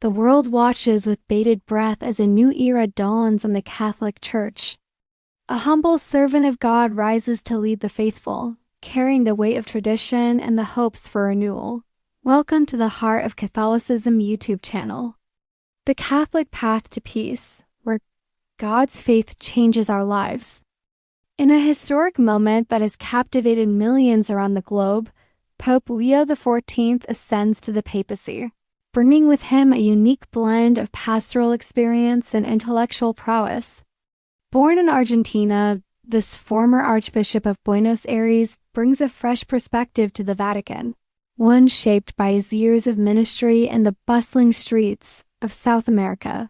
The world watches with bated breath as a new era dawns on the Catholic Church. A humble servant of God rises to lead the faithful, carrying the weight of tradition and the hopes for renewal. Welcome to the Heart of Catholicism YouTube channel. The Catholic Path to Peace, where God's faith changes our lives. In a historic moment that has captivated millions around the globe, Pope Leo XIV ascends to the papacy, bringing with him a unique blend of pastoral experience and intellectual prowess. Born in Argentina, this former Archbishop of Buenos Aires brings a fresh perspective to the Vatican, one shaped by his years of ministry in the bustling streets of South America.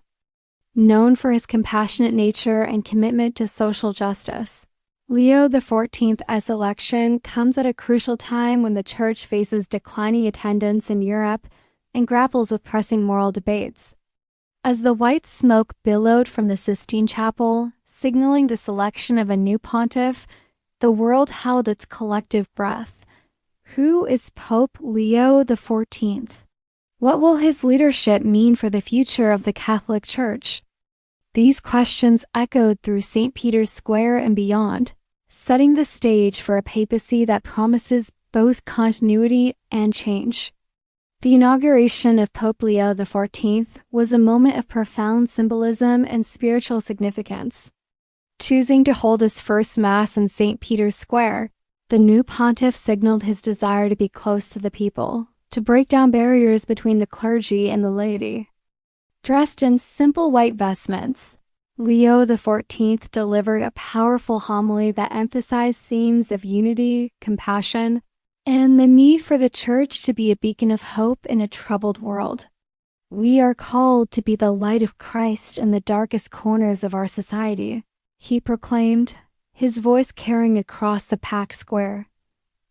Known for his compassionate nature and commitment to social justice, Leo XIV's election comes at a crucial time when the Church faces declining attendance in Europe and grapples with pressing moral debates. As the white smoke billowed from the Sistine Chapel, signaling the selection of a new pontiff, the world held its collective breath. Who is Pope Leo XIV? What will his leadership mean for the future of the Catholic Church? These questions echoed through St. Peter's Square and beyond, setting the stage for a papacy that promises both continuity and change. The inauguration of Pope Leo XIV was a moment of profound symbolism and spiritual significance. Choosing to hold his first Mass in St. Peter's Square, the new pontiff signaled his desire to be close to the people, to break down barriers between the clergy and the laity. Dressed in simple white vestments, Leo XIV delivered a powerful homily that emphasized themes of unity, compassion, and the need for the Church to be a beacon of hope in a troubled world. We are called to be the light of Christ in the darkest corners of our society, he proclaimed, his voice carrying across the packed square.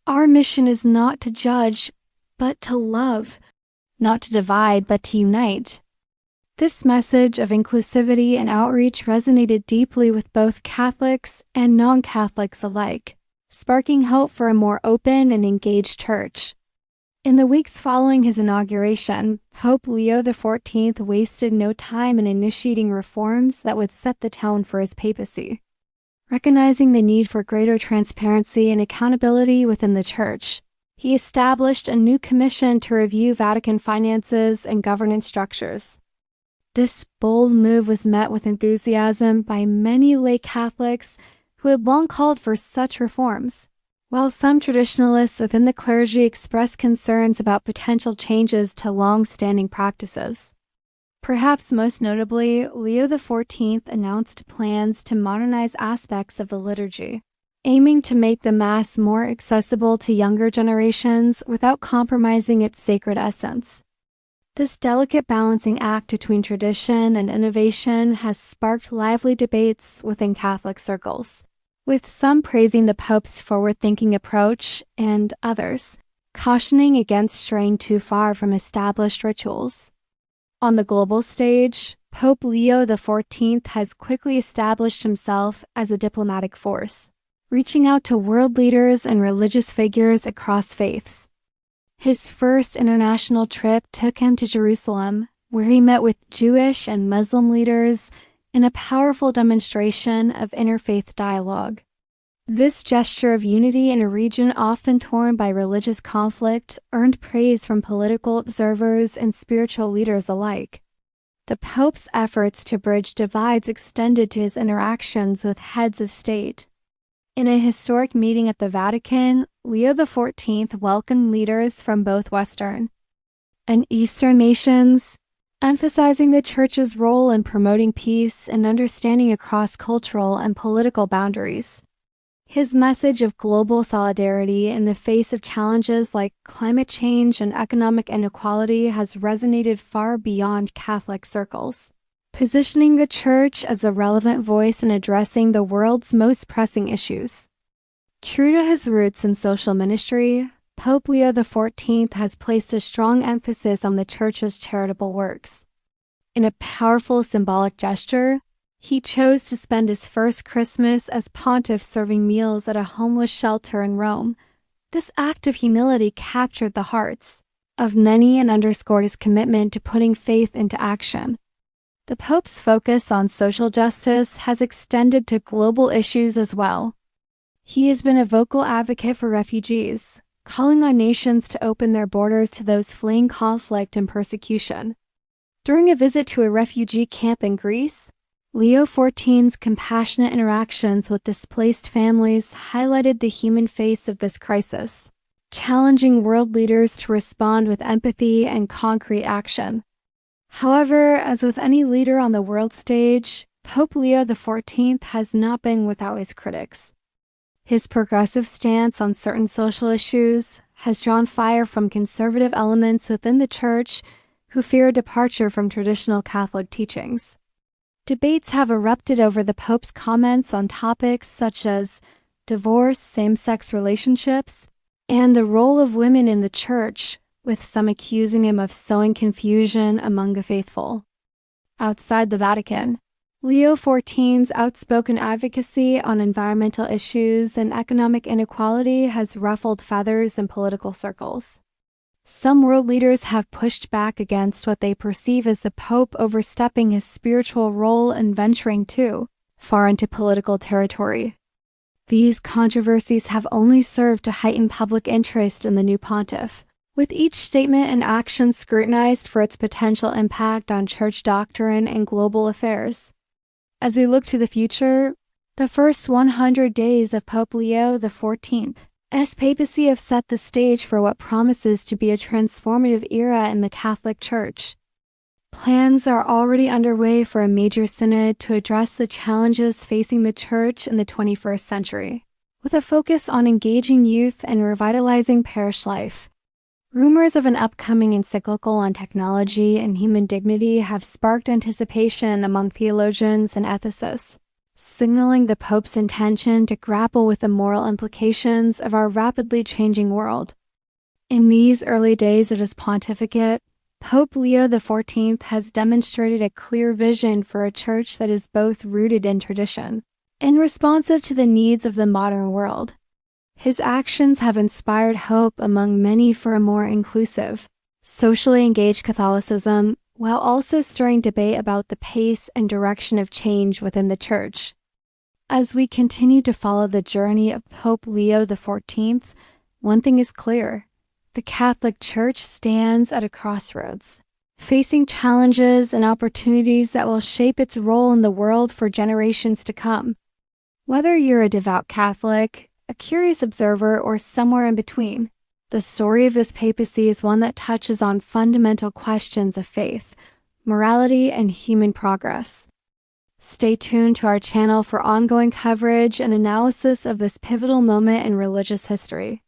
Our mission is not to judge, but to love, not to divide, but to unite. This message of inclusivity and outreach resonated deeply with both Catholics and non-Catholics alike, sparking hope for a more open and engaged church. In the weeks following his inauguration, Pope Leo XIV wasted no time in initiating reforms that would set the tone for his papacy. Recognizing the need for greater transparency and accountability within the Church, he established a new commission to review Vatican finances and governance structures. This bold move was met with enthusiasm by many lay Catholics who had long called for such reforms, while some traditionalists within the clergy expressed concerns about potential changes to long-standing practices. Perhaps most notably, Leo XIV announced plans to modernize aspects of the liturgy, aiming to make the Mass more accessible to younger generations without compromising its sacred essence. This delicate balancing act between tradition and innovation has sparked lively debates within Catholic circles, with some praising the Pope's forward-thinking approach and others cautioning against straying too far from established rituals. On the global stage, Pope Leo XIV has quickly established himself as a diplomatic force, reaching out to world leaders and religious figures across faiths. His first international trip took him to Jerusalem, where he met with Jewish and Muslim leaders in a powerful demonstration of interfaith dialogue. This gesture of unity in a region often torn by religious conflict earned praise from political observers and spiritual leaders alike. The Pope's efforts to bridge divides extended to his interactions with heads of state. In a historic meeting at the Vatican, Leo XIV welcomed leaders from both Western and Eastern nations, emphasizing the Church's role in promoting peace and understanding across cultural and political boundaries. His message of global solidarity in the face of challenges like climate change and economic inequality has resonated far beyond Catholic circles, positioning the Church as a relevant voice in addressing the world's most pressing issues. True to his roots in social ministry, Pope Leo XIV has placed a strong emphasis on the Church's charitable works. In a powerful symbolic gesture, he chose to spend his first Christmas as pontiff serving meals at a homeless shelter in Rome. This act of humility captured the hearts, of many and underscored his commitment to putting faith into action. The Pope's focus on social justice has extended to global issues as well. He has been a vocal advocate for refugees, calling on nations to open their borders to those fleeing conflict and persecution. During a visit to a refugee camp in Greece, Leo XIV's compassionate interactions with displaced families highlighted the human face of this crisis, challenging world leaders to respond with empathy and concrete action. However, as with any leader on the world stage, Pope Leo XIV has not been without his critics. His progressive stance on certain social issues has drawn fire from conservative elements within the Church who fear a departure from traditional Catholic teachings. Debates have erupted over the Pope's comments on topics such as divorce, same-sex relationships, and the role of women in the Church, with some accusing him of sowing confusion among the faithful. Outside the Vatican, Leo XIV's outspoken advocacy on environmental issues and economic inequality has ruffled feathers in political circles. Some world leaders have pushed back against what they perceive as the Pope overstepping his spiritual role and venturing too far into political territory. These controversies have only served to heighten public interest in the new pontiff, with each statement and action scrutinized for its potential impact on church doctrine and global affairs. As we look to the future, the first 100 days of Pope Leo XIV's papacy have set the stage for what promises to be a transformative era in the Catholic Church. Plans are already underway for a major synod to address the challenges facing the Church in the 21st century, with a focus on engaging youth and revitalizing parish life. Rumors of an upcoming encyclical on technology and human dignity have sparked anticipation among theologians and ethicists, signaling the Pope's intention to grapple with the moral implications of our rapidly changing world. In these early days of his pontificate, Pope Leo XIV has demonstrated a clear vision for a church that is both rooted in tradition and responsive to the needs of the modern world. His actions have inspired hope among many for a more inclusive, socially engaged Catholicism, while also stirring debate about the pace and direction of change within the Church. As we continue to follow the journey of Pope Leo XIV, one thing is clear: the Catholic Church stands at a crossroads, facing challenges and opportunities that will shape its role in the world for generations to come. Whether you're a devout Catholic, a curious observer, or somewhere in between, the story of this papacy is one that touches on fundamental questions of faith, morality, and human progress. Stay tuned to our channel for ongoing coverage and analysis of this pivotal moment in religious history.